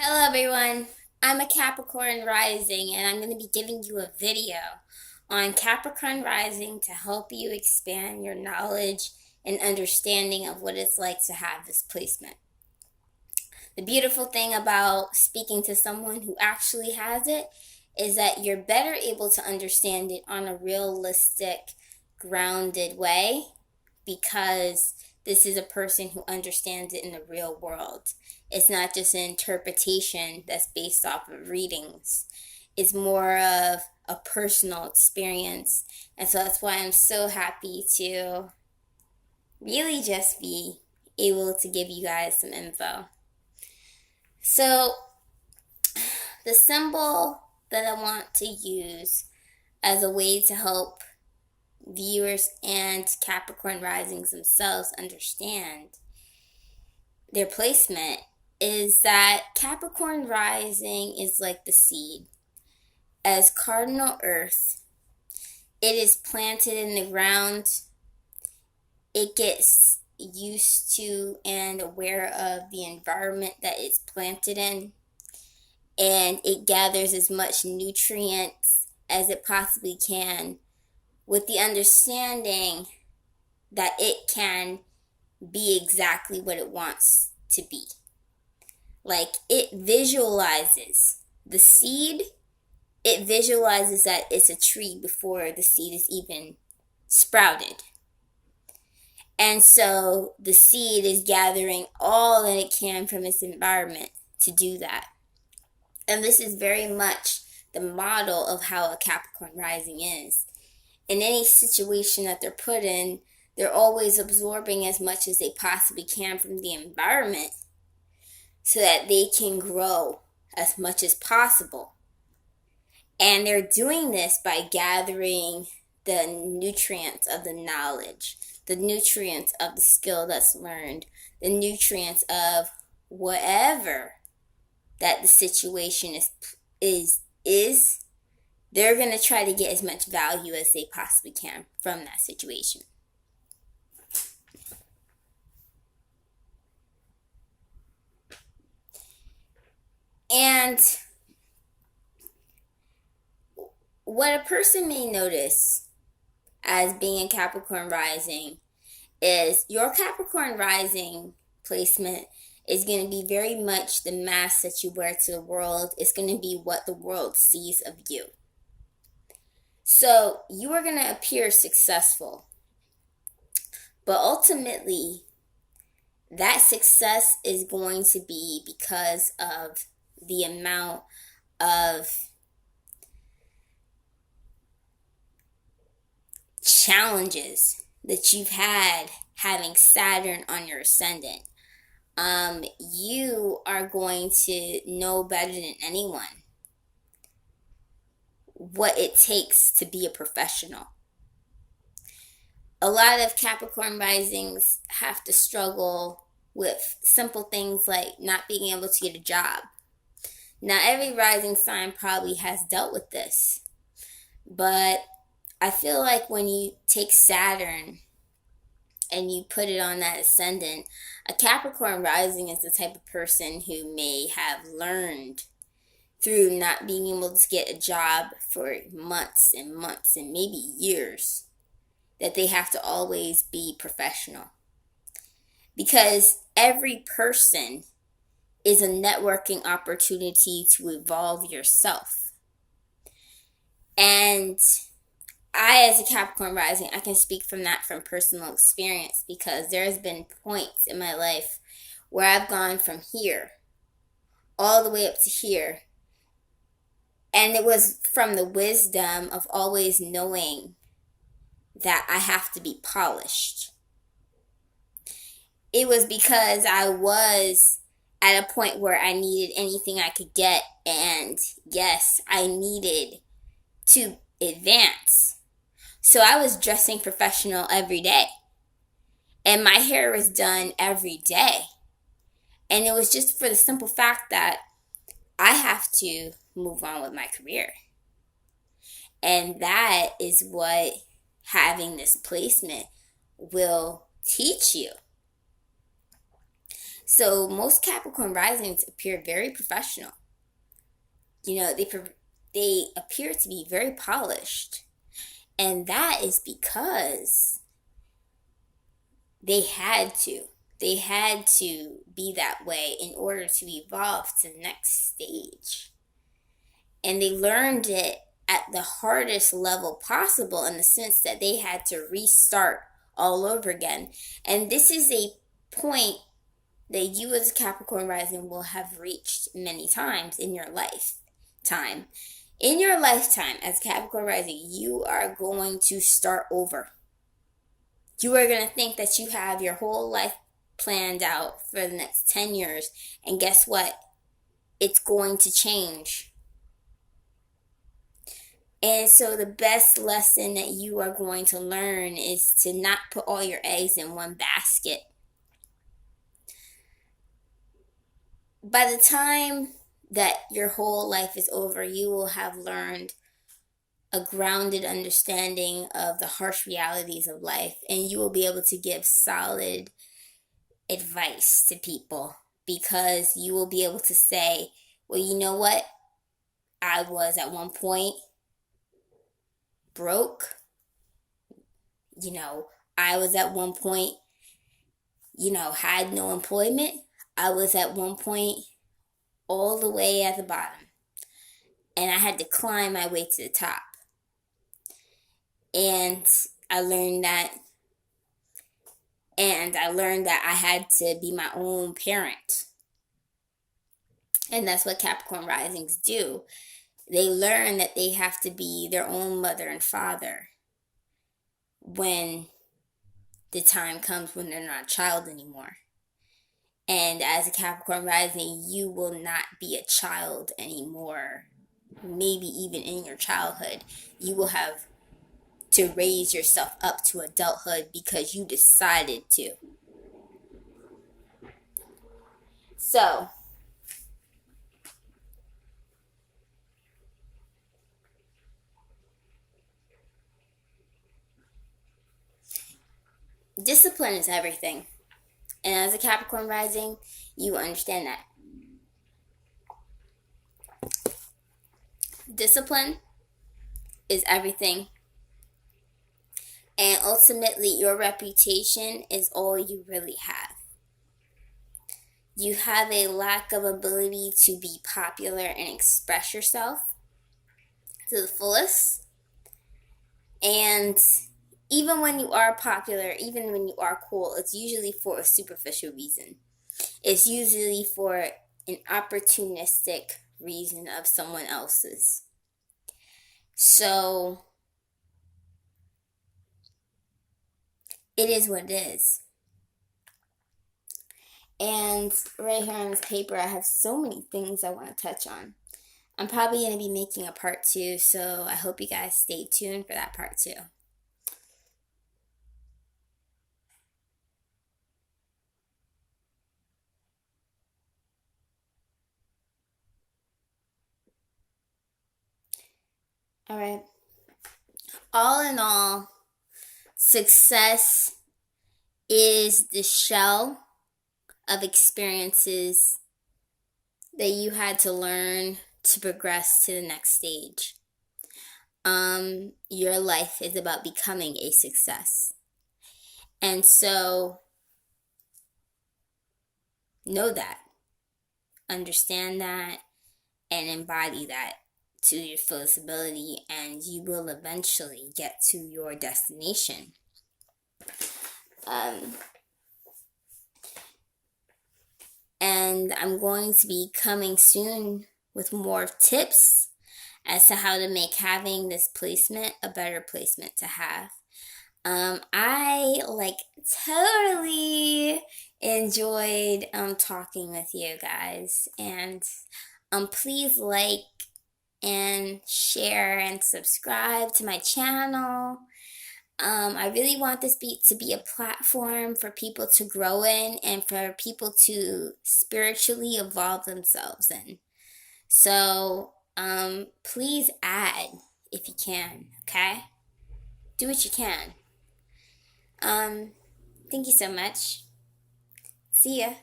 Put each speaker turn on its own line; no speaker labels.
Hello everyone, I'm a Capricorn Rising and I'm going to be giving you a video on Capricorn Rising to help you expand your knowledge and understanding of what it's like to have this placement. The beautiful thing about speaking to someone who actually has it is that you're better able to understand it on a realistic, grounded way because this is a person who understands it in the real world. It's not just an interpretation that's based off of readings. It's more of a personal experience. And so that's why I'm so happy to really just be able to give you guys some info. So, the symbol that I want to use as a way to help viewers and Capricorn risings themselves understand their placement is that Capricorn rising is like the seed. As cardinal earth, it is planted in the ground. It gets used to and aware of the environment that it's planted in, and it gathers as much nutrients as it possibly can with the understanding that it can be exactly what it wants to be. Like, it visualizes the seed, it visualizes that it's a tree before the seed is even sprouted. And so the seed is gathering all that it can from its environment to do that. And this is very much the model of how a Capricorn rising is. In any situation that they're put in, they're always absorbing as much as they possibly can from the environment so that they can grow as much as possible. And they're doing this by gathering the nutrients of the knowledge, the nutrients of the skill that's learned, the nutrients of whatever that the situation is. They're going to try to get as much value as they possibly can from that situation. And what a person may notice as being a Capricorn rising is your Capricorn rising placement is going to be very much the mask that you wear to the world. It's going to be what the world sees of you. So you are going to appear successful. But ultimately, that success is going to be because of the amount of challenges that you've had having Saturn on your ascendant. You are going to know better than anyone what it takes to be a professional. A lot of Capricorn risings have to struggle with simple things like not being able to get a job. Now, every rising sign probably has dealt with this, but I feel like when you take Saturn and you put it on that ascendant, a Capricorn rising is the type of person who may have learned through not being able to get a job for months and months and maybe years that they have to always be professional. Because every person is a networking opportunity to evolve yourself. And I, as a Capricorn rising, I can speak from that from personal experience because there's been points in my life where I've gone from here all the way up to here. And it was from the wisdom of always knowing that I have to be polished. It was because I was at a point where I needed anything I could get. And yes, I needed to advance. So I was dressing professional every day. And my hair was done every day. And it was just for the simple fact that I have to move on with my career. And that is what having this placement will teach you. So most Capricorn risings appear very professional. They appear to be very polished. And that is because they had to. They had to be that way in order to evolve to the next stage. And they learned it at the hardest level possible, in the sense that they had to restart all over again. And this is a point that you as a Capricorn rising will have reached many times in your lifetime. In your lifetime as Capricorn rising, you are going to start over. You are going to think that you have your whole life planned out for the next 10 years. And guess what? It's going to change. And so the best lesson that you are going to learn is to not put all your eggs in one basket. By the time that your whole life is over, you will have learned a grounded understanding of the harsh realities of life, and you will be able to give solid advice to people, because you will be able to say, well, you know what? I was at one point broke. I was at one point, had no employment. I was at one point all the way at the bottom, and I had to climb my way to the top. And I learned that I had to be my own parent. And that's what Capricorn risings do. They learn that they have to be their own mother and father when the time comes when they're not a child anymore. And as a Capricorn rising, you will not be a child anymore. Maybe even in your childhood, you will have to raise yourself up to adulthood because you decided to. So, discipline is everything. And as a Capricorn rising, you understand that. Discipline is everything. And ultimately, your reputation is all you really have. You have a lack of ability to be popular and express yourself to the fullest. And even when you are popular, even when you are cool, it's usually for a superficial reason. It's usually for an opportunistic reason of someone else's. So it is what it is. And right here on this paper, I have so many things I want to touch on. I'm probably going to be making a part 2, so I hope you guys stay tuned for that part 2. All right. All in all, success is the shell of experiences that you had to learn to progress to the next stage. Your life is about becoming a success. And so, know that, understand that, and embody that to your fullest ability, and you will eventually get to your destination. And I'm going to be coming soon with more tips as to how to make having this placement a better placement to have. I totally enjoyed talking with you guys, and please like and share and subscribe to my channel. I really want this to be a platform for people to grow in and for people to spiritually evolve themselves in. So, please add if you can, okay? Do what you can. Thank you so much. See ya.